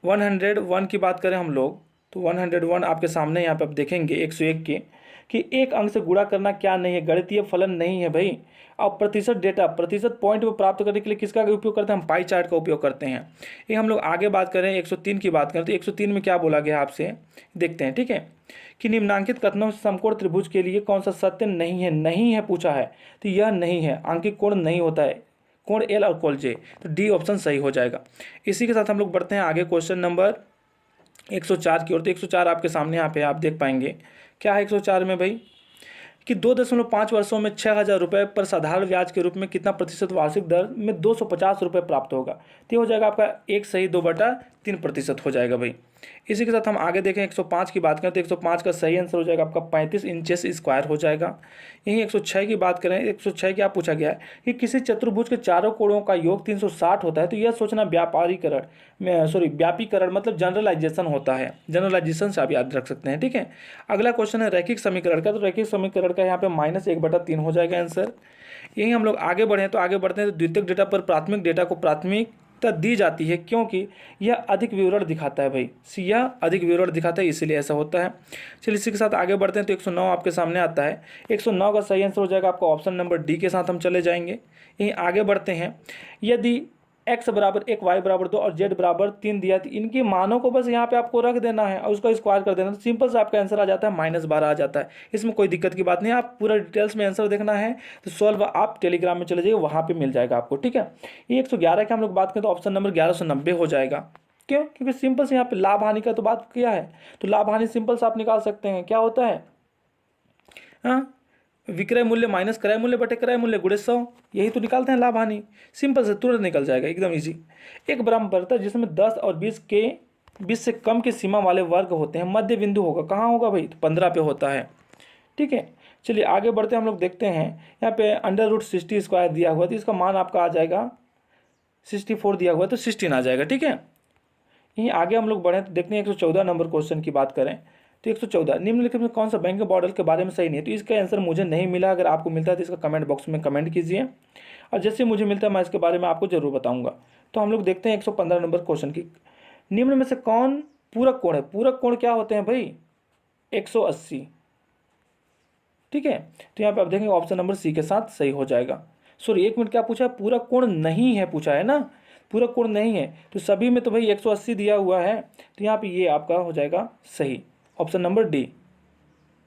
101 की बात करें हम लोग तो 101 आपके सामने यहाँ पे आप देखेंगे 101 के कि एक अंक से गुणा करना क्या नहीं है? गणितीय फलन नहीं है भाई। और प्रतिशत डेटा, प्रतिशत पॉइंट में प्राप्त करने के लिए किसका उपयोग करते हैं? हम पाई चार्ट का उपयोग करते हैं। ये हम लोग आगे बात करें 103 की बात करें तो 103 में क्या बोला गया आपसे देखते हैं, ठीक है, कि निम्नांकित कथनों से समकोण त्रिभुज के लिए कौन सा सत्य नहीं है? नहीं है पूछा है तो यह नहीं है, आंकिक कोण नहीं होता है, कोण L और कोण J, तो डी ऑप्शन सही हो जाएगा। इसी के साथ हम लोग बढ़ते हैं आगे क्वेश्चन नंबर 104 की ओर। तो 104 आपके सामने यहाँ पे आप देख पाएंगे क्या है 104 में भाई कि 2.5 वर्षों में 6,000 रुपये पर साधारण ब्याज के रूप में कितना प्रतिशत वार्षिक दर में 250 रुपये प्राप्त होगा? तो हो जाएगा आपका 1/2/3% हो जाएगा भाई। इसी के साथ हम आगे देखें 105 की बात करें तो 105 का सही आंसर हो जाएगा आपका 35 इंचेस स्क्वायर हो जाएगा। यहीं 106 की बात करें, 106 क्या पूछा गया है कि किसी चतुर्भुज के चारों कोणों का योग 360 होता है तो यह सोचना व्यापीकरण मतलब जनरलाइजेशन होता है। जनरलाइजेशन से आप याद रख सकते हैं, ठीक है। अगला क्वेश्चन है रैखिक समीकरण का। तो रैखिक समीकरण का यहाँ पे -1/3 हो जाएगा आंसर। यहीं हम लोग आगे बढ़े तो आगे बढ़ते हैं तो द्वितीयक डेटा पर प्राथमिक डेटा को प्राथमिकता दी जाती है क्योंकि यह अधिक विवरण दिखाता है भाई, यह अधिक विवरण दिखाता है इसीलिए ऐसा होता है। चलिए इसी के साथ आगे बढ़ते हैं तो 109 आपके सामने आता है। 109 का सही आंसर हो जाएगा आपका ऑप्शन नंबर डी के साथ हम चले जाएंगे। यहीं आगे बढ़ते हैं, यदि x = 1 y = 2 और z = 3 दिया तो इनकी मानों को बस यहाँ पे आपको रख देना है और उसका स्क्वायर कर देना, तो सिंपल से आपका आंसर आ जाता है -12 आ जाता है। इसमें कोई दिक्कत की बात नहीं है। आप पूरा डिटेल्स में आंसर देखना है तो सॉल्व आप टेलीग्राम में चले जाइए, वहाँ पे मिल जाएगा आपको, ठीक है। ये 111 के हम लोग बात करें तो ऑप्शन नंबर 1190 हो जाएगा। क्यों? क्योंकि सिंपल से यहाँ पे लाभ हानि का तो बात किया है, तो लाभ हानि सिंपल से आप निकाल सकते हैं। क्या होता है? हाँ, विक्रय मूल्य माइनस क्रय मूल्य बटे क्रय मूल्य गुणे 100, यही तो निकालते हैं लाभ हानि। सिंपल से तुरंत निकल जाएगा, एकदम इजी। एक बराबर जिसमें 10 और 20 से कम की सीमा वाले वर्ग होते हैं, मध्य बिंदु होगा, कहाँ होगा भाई? तो 15 पे होता है, ठीक है। चलिए आगे बढ़ते हैं, हम लोग देखते हैं यहाँ पे √60² दिया हुआ तो इसका मान आपका आ जाएगा 64 दिया हुआ तो 16 आ जाएगा, ठीक है। यहीं आगे हम लोग बढ़ें तो देखते हैं 114 नंबर क्वेश्चन की बात करें तो 114 निम्नलिखित में कौन सा बैंक मॉडल के बारे में सही नहीं है? तो इसका आंसर मुझे नहीं मिला। अगर आपको मिलता है तो इसका कमेंट बॉक्स में कमेंट कीजिए, और जैसे मुझे मिलता है मैं इसके बारे में आपको जरूर बताऊंगा। तो हम लोग देखते हैं 115 नंबर क्वेश्चन की, निम्न में से कौन पूरक कोण है? पूरक कोण क्या होते हैं भाई? 180। ठीक है, तो यहाँ पे आप देखेंगे ऑप्शन नंबर सी के साथ सही हो जाएगा। सॉरी, 1 मिनट, क्या पूछा है? पूरा कोण नहीं है पूछा है ना, पूरा कोण नहीं है, तो सभी में तो भाई 180 दिया हुआ है, तो यहाँ पे ये आपका हो जाएगा सही, ऑप्शन नंबर डी।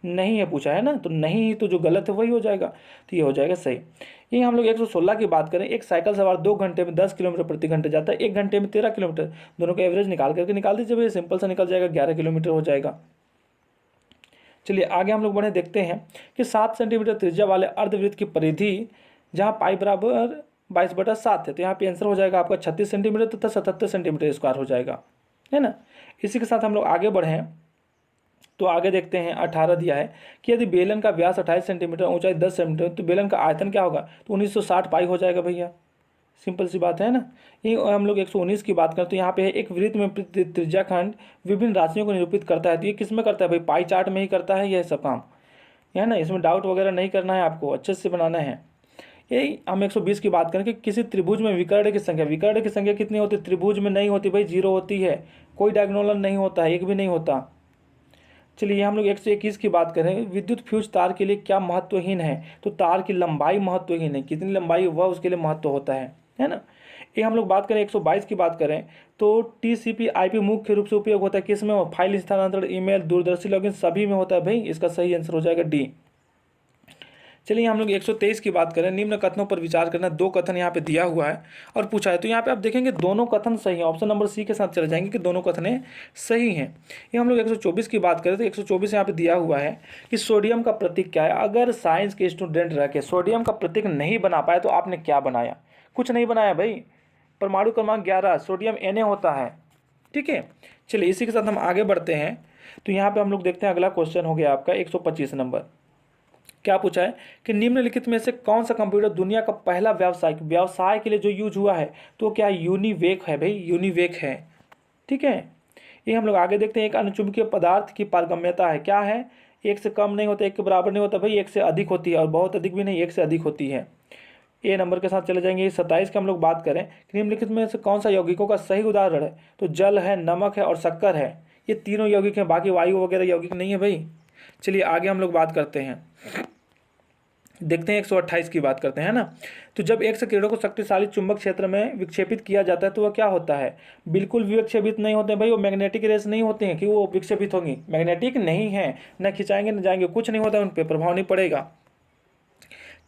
नहीं है पूछा है ना, तो नहीं ही तो जो गलत है वही हो जाएगा, तो ये हो जाएगा सही। यही हम लोग 116 की बात करें, एक साइकिल सवार 2 घंटे में 10 किलोमीटर प्रति घंटे जाता है, 1 घंटे में 13 किलोमीटर, दोनों का एवरेज निकाल करके निकाल दीजिए भाई, सिंपल सा निकल जाएगा, 11 किलोमीटर हो जाएगा। चलिए आगे हम लोग बढ़े, देखते हैं कि 7 सेंटीमीटर त्रिज्या वाले अर्धवृत्त की परिधि जहाँ पाई बराबर 22/7 है, तो यहाँ पे आंसर हो जाएगा आपका 36 सेंटीमीटर तथा 77 सेंटीमीटर स्क्वायर हो जाएगा, है ना। इसी के साथ हम लोग आगे बढ़ें, तो आगे देखते हैं 18 दिया है कि यदि बेलन का व्यास 28 सेंटीमीटर, ऊंचाई 10 सेंटीमीटर, तो बेलन का आयतन क्या होगा? तो 1960 पाई हो जाएगा भैया, सिंपल सी बात है ना। यही हम लोग 119 की बात करें, तो यहाँ पे है एक वृत्त में त्रिज्याखंड विभिन्न राशियों को निरूपित करता है, तो ये किस में करता है भाई? पाई चार्ट में ही करता है यह सब काम, है ना। इसमें डाउट वगैरह नहीं करना है आपको, अच्छे से बनाना है। यही हम 120 की बात करें कि किसी त्रिभुज में विकर्ण की संख्या कितनी होती है? त्रिभुज में नहीं होती भाई, 0 होती है, कोई डायगोनल नहीं होता है, एक भी नहीं होता। चलिए हम लोग 121 की बात करें, विद्युत फ्यूज तार के लिए क्या महत्वहीन है? तो तार की लंबाई महत्वहीन है, कितनी लंबाई वह उसके लिए महत्व होता है ना। ये हम लोग बात करें 122 की बात करें, तो TCP/IP मुख्य रूप से उपयोग होता है किस में? फाइल स्थानांतरण, ईमेल, दूरदर्शी लॉगिन, सभी में होता है भाई, इसका सही आंसर हो जाएगा डी। चलिए हम लोग 123 की बात करें, निम्न कथनों पर विचार करना, 2 कथन यहाँ पे दिया हुआ है और पूछा है, तो यहाँ पे आप देखेंगे दोनों कथन सही हैं, ऑप्शन नंबर सी के साथ चले जाएंगे कि दोनों कथनें सही हैं। ये हम लोग 124 की बात करें, तो 124 यहाँ पे दिया हुआ है कि सोडियम का प्रतीक क्या है? अगर साइंस के स्टूडेंट रह के सोडियम का प्रतीक नहीं बना पाए तो आपने क्या बनाया? कुछ नहीं बनाया भाई, परमाणु क्रमांक 11 सोडियम Na होता है, ठीक है। चलिए इसी के साथ हम आगे बढ़ते हैं, तो यहाँ पे हम लोग देखते हैं अगला क्वेश्चन हो गया आपका 125 नंबर। क्या पूछा है कि निम्नलिखित में से कौन सा कंप्यूटर दुनिया का पहला व्यवसाय के लिए जो यूज हुआ है? तो क्या यूनिवेक है भाई, यूनिवेक है, ठीक है। ये हम लोग आगे देखते हैं, एक अनुचुंबकीय पदार्थ की पारगम्यता है, क्या है? 1 से कम नहीं होता, 1 के बराबर नहीं होता भाई, 1 से अधिक होती है, और बहुत अधिक भी नहीं, 1 से अधिक होती है। ए नंबर के साथ चले जाएंगे। 27 की हम लोग बात करें, निम्नलिखित में से कौन सा यौगिकों का सही उदाहरण है? तो जल है, नमक है और शक्कर है, ये तीनों यौगिक हैं, बाकी वायु वगैरह यौगिक नहीं है भाई। चलिए आगे हम लोग बात करते हैं, देखते हैं 128 की बात करते हैं ना। तो जब एक से किरणों को शक्तिशाली चुंबक क्षेत्र में विक्षेपित किया जाता है तो वह क्या होता है? बिल्कुल भी विक्षेपित नहीं होते हैं भाई, वो मैग्नेटिक रेस नहीं होते हैं कि वो विक्षेपित होंगी, मैग्नेटिक नहीं है, न खिंचाएंगे न जाएंगे, कुछ नहीं होता, उन पर प्रभाव नहीं पड़ेगा।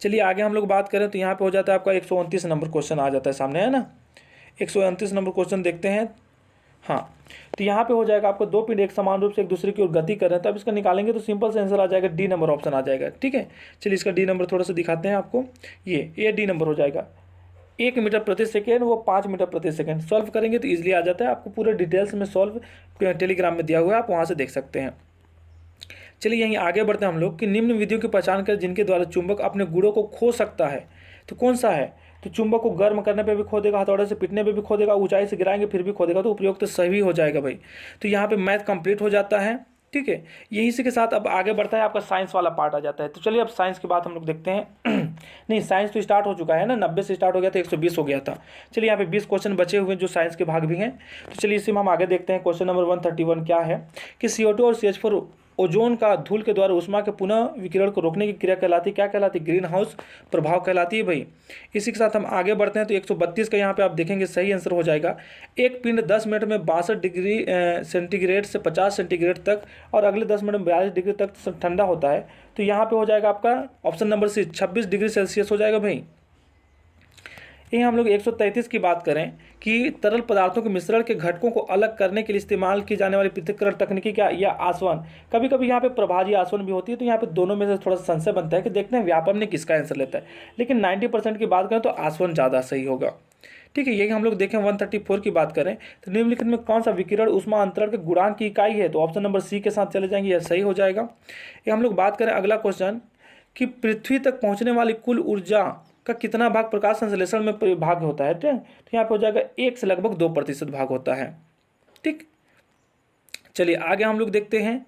चलिए आगे हम लोग बात करें, तो यहाँ पे हो जाता है आपका 129 नंबर क्वेश्चन आ जाता है सामने, है ना। 129 नंबर क्वेश्चन देखते हैं। हाँ, तो यहाँ पे हो जाएगा आपको 2 पिंड एक समान रूप से एक दूसरे की ओर गति कर रहे हैं, तो अब इसका निकालेंगे तो सिंपल से आंसर आ जाएगा, डी नंबर ऑप्शन आ जाएगा, ठीक है। चलिए इसका डी नंबर थोड़ा सा दिखाते हैं आपको, ये डी नंबर हो जाएगा। 1 मीटर प्रति सेकेंड, वो 5 मीटर प्रति सेकेंड। सॉल्व करेंगे तो ईजिली आ जाता है, आपको पूरे डिटेल्स में सॉल्व टेलीग्राम में दिया हुआ है, आप वहाँ से देख सकते हैं। चलिए यहीं आगे बढ़ते हैं हम लोग कि निम्न विधियों की पहचान करें जिनके द्वारा चुंबक अपने गुणों को खो सकता है। तो कौन सा है? तो चुंबक को गर्म करने पे भी खो देगा, हथौड़े से पीटने पे भी खो देगा, ऊंचाई से गिराएंगे फिर भी खो देगा, तो उपयोग तो सही हो जाएगा भाई। तो यहाँ पे मैथ कंप्लीट हो जाता है, ठीक है। यहीं से के साथ अब आगे बढ़ता है, आपका साइंस वाला पार्ट आ जाता है। तो चलिए अब साइंस की बात हम लोग देखते हैं। नहीं, साइंस तो स्टार्ट हो चुका है ना, 90 से स्टार्ट हो गया था, 120 हो गया था। चलिए यहाँ पे 20 क्वेश्चन बचे हुए हैं जो साइंस के भाग भी हैं। तो चलिए इसी में हम आगे देखते हैं। क्वेश्चन नंबर 131 क्या है कि CO2 और CH4 ओजोन का धूल के द्वारा उष्मा के पुनः विकिरण को रोकने की क्रिया कहलाती है, क्या कहलाती है? ग्रीन हाउस प्रभाव कहलाती है भाई। इसी के साथ हम आगे बढ़ते हैं, तो 132 का यहाँ पे आप देखेंगे सही आंसर हो जाएगा। एक पिंड 10 मिनट में 62 डिग्री सेंटीग्रेड से 50 सेंटीग्रेड तक और अगले 10 मिनट में 42 डिग्री तक ठंडा होता है, तो यहाँ पे हो जाएगा आपका option number C 26 degree Celsius हो जाएगा भाई। यही हम लोग 133 की बात करें कि तरल पदार्थों के मिश्रण के घटकों को अलग करने के लिए इस्तेमाल की जाने वाली पृथक्करण तकनीकी क्या? या आसवन। कभी कभी यहाँ पे प्रभाजी आसवन भी होती है, तो यहाँ पे दोनों में से थोड़ा सा संशय बनता है कि देखते हैं व्यापम ने किसका आंसर लेता है, लेकिन 90% की बात करें तो आसवन ज़्यादा सही होगा, ठीक है। यही हम लोग देखें 134 की बात करें, तो निम्नलिखित में कौन सा विकिरण उष्मा अंतरण के गुणांक की इकाई है? तो ऑप्शन नंबर सी के साथ चले जाएंगे, यह सही हो जाएगा। ये हम लोग बात करें अगला क्वेश्चन कि पृथ्वी तक पहुँचने वाली कुल ऊर्जा का कितना भाग प्रकाश संश्लेषण में भाग होता है, ठीक। तो यहाँ पे हो जाएगा 1 से लगभग 2% भाग होता है, ठीक। चलिए आगे हम लोग देखते हैं।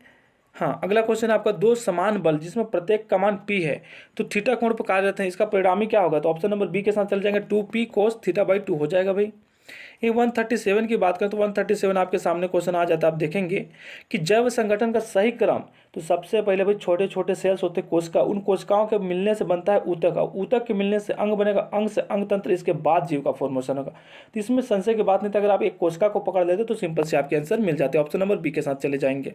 हाँ, अगला क्वेश्चन आपका 2 समान बल जिसमें प्रत्येक का मान P है तो थीटा कोण पर कार्यरत है, इसका परिणामी क्या होगा? तो ऑप्शन नंबर बी के साथ चल जाएंगे, 2P cos θ/2 हो जाएगा भाई। ये 137 की बात करें तो 137 आपके सामने क्वेश्चन आ जाता है। आप देखेंगे कि जैव संगठन का सही क्रम, तो सबसे पहले भाई छोटे छोटे सेल्स होते हैं कोशिका, उन कोशिकाओं के मिलने से बनता है ऊतक, ऊतक के मिलने से अंग बनेगा, अंग से अंग तंत्र, इसके बाद जीव का फॉर्मेशन होगा। तो इसमें संशय की बात नहीं था, अगर आप एक कोशिका को पकड़ लेते तो सिंपल से आपके आंसर मिल जाते हैं। ऑप्शन नंबर बी के साथ चले जाएंगे।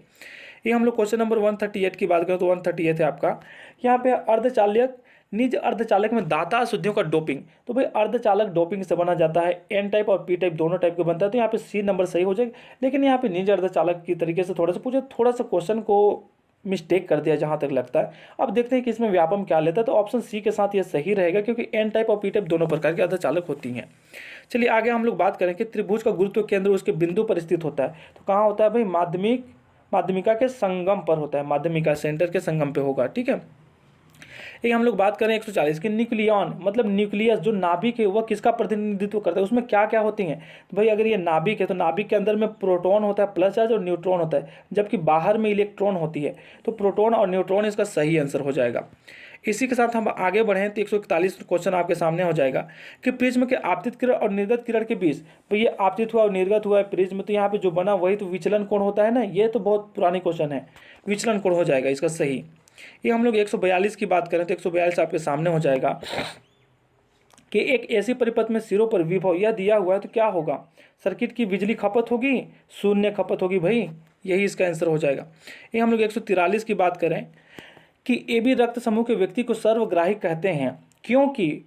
ये हम लोग क्वेश्चन नंबर 138 की बात करें तो 138 है आपका, यहाँ पे अर्धचालक निज अर्धचालक में दाता अशुद्धियों का डोपिंग। तो भाई अर्धचालक डोपिंग से बना जाता है, एन टाइप और पी टाइप दोनों टाइप का बनता है, तो यहाँ पे सी नंबर सही हो जाएगा। लेकिन यहाँ पे निज अर्धचालक की तरीके से थोड़ा सा क्वेश्चन को मिस्टेक कर दिया जहाँ तक लगता है। अब देखते हैं कि इसमें व्यापम क्या लेता है, तो ऑप्शन सी के साथ ये सही रहेगा, क्योंकि एन टाइप और पी टाइप दोनों प्रकार के अर्धचालक होती हैं। चलिए आगे हम लोग बात करें कि त्रिभुज का गुरुत्व केंद्र उसके बिंदु पर स्थित होता है, तो कहाँ होता है भाई, माध्यमिका के संगम पर होता है, माध्यमिका सेंटर के संगम पे होगा, ठीक है। ये हम लोग बात करें 140 की, न्यूक्लियन मतलब न्यूक्लियस जो नाभिक है वह किसका प्रतिनिधित्व करता है, उसमें क्या क्या होती हैं। तो भाई अगर ये नाभिक है तो नाभिक के अंदर में प्रोटॉन होता है प्लस चार्ज और न्यूट्रॉन होता है, जबकि बाहर में इलेक्ट्रॉन होती है, तो प्रोटॉन और न्यूट्रॉन इसका सही आंसर हो जाएगा। इसी के साथ हम आगे बढ़ें तो 141 क्वेश्चन आपके सामने हो जाएगा कि प्रिज्म के आपतित किरण और निर्गत किरण के बीच, तो ये आपतित हुआ और निर्गत हुआ है प्रिज्म, तो यहाँ पे जो बना वही तो विचलन कोण होता है ना, ये तो बहुत पुरानी क्वेश्चन है, विचलन कोण हो जाएगा इसका सही। ये हम लोग 142 की बात करें तो 142 आपके सामने हो जाएगा कि एक ऐसी परिपथ में सिरों पर विभव यह दिया हुआ है तो क्या होगा, सर्किट की बिजली खपत होगी, शून्य खपत होगी भाई, यही इसका आंसर हो जाएगा। ये हम लोग 143 की बात करें कि एबी रक्त समूह के व्यक्ति को सर्वग्राही कहते हैं क्योंकि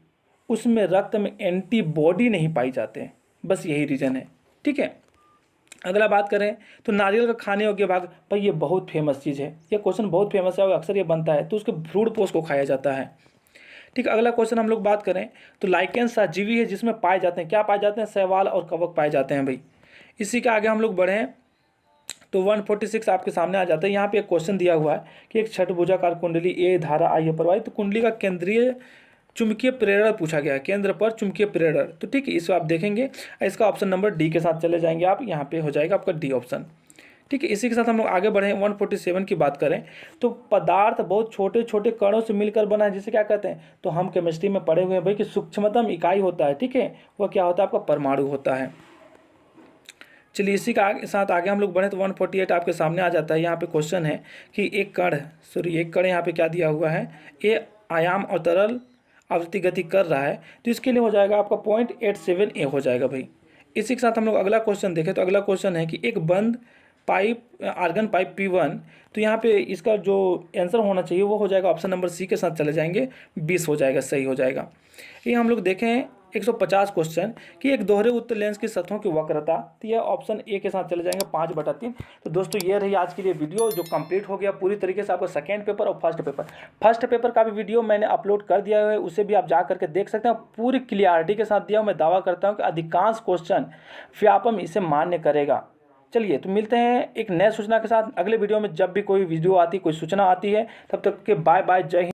उसमें रक्त में एंटीबॉडी नहीं पाई जाते हैं, बस यही रीजन है, ठीक है। अगला बात करें तो नारियल का खाने योग्य भाग, भाई ये बहुत फेमस चीज़ है, ये क्वेश्चन बहुत फेमस है और अक्सर ये बनता है, तो उसके भ्रूण पोष को खाया जाता है, ठीक। अगला क्वेश्चन हम लोग बात करें तो लाइकेन सहजीवी है जिसमें पाए जाते हैं, क्या पाए जाते हैं, शैवाल और कवक पाए जाते हैं भाई। इसी के आगे हम लोग बढ़ें तो 146 आपके सामने आ जाता है। यहाँ पे एक क्वेश्चन दिया हुआ है कि एक छठभुजाकार कुंडली ए धारा आई है प्रवाहित, तो कुंडली का केंद्रीय चुंबकीय प्रेरण पूछा गया है, केंद्र पर चुंबकीय प्रेरण, तो ठीक है इसको आप देखेंगे, इसका ऑप्शन नंबर डी के साथ चले जाएंगे आप, यहाँ पे हो जाएगा आपका डी ऑप्शन, ठीक है। इसी के साथ हम लोग आगे बढ़े 147 की बात करें तो पदार्थ बहुत छोटे छोटे कणों से मिलकर बना है, जिसे क्या कहते हैं, तो हम केमिस्ट्री में पढ़े हुए हैं भाई कि सूक्ष्मतम इकाई होता है, ठीक है, वह क्या होता है आपका परमाणु होता है। चलिए इसी का साथ आगे हम लोग बढ़े तो 148 आपके सामने आ जाता है। यहाँ पे क्वेश्चन है कि एक कण यहाँ पे क्या दिया हुआ है, ए आयाम और तरल आवृत्ति गति कर रहा है, तो इसके लिए हो जाएगा आपका 0.87 हो जाएगा भाई। इसी के साथ हम लोग अगला क्वेश्चन देखें तो अगला क्वेश्चन है कि एक बंद पाइप आर्गन पाइप P1, तो यहाँ पे इसका जो आंसर होना चाहिए वो हो जाएगा ऑप्शन नंबर सी के साथ चले जाएंगे, 20 हो जाएगा, सही हो जाएगा। ये हम लोग देखें 150 क्वेश्चन कि एक दोहरे उत्तर लेंस की सतहों की वक्रता, तो यह ऑप्शन ए के साथ चले जाएंगे 5/3। तो दोस्तों ये रही आज के लिए वीडियो जो कंप्लीट हो गया पूरी तरीके से आपका सेकेंड पेपर और फर्स्ट पेपर का भी वीडियो मैंने अपलोड कर दिया है, उसे भी आप जा करके देख सकते हैं, पूरी क्लियरिटी के साथ दिया। मैं दावा करता हूँ कि अधिकांश क्वेश्चन व्यापम इसे मान्य करेगा। चलिए तो मिलते हैं एक नए सूचना के साथ अगले वीडियो में, जब भी कोई वीडियो आती कोई सूचना आती है, तब तक के बाय बाय, जय हिंद।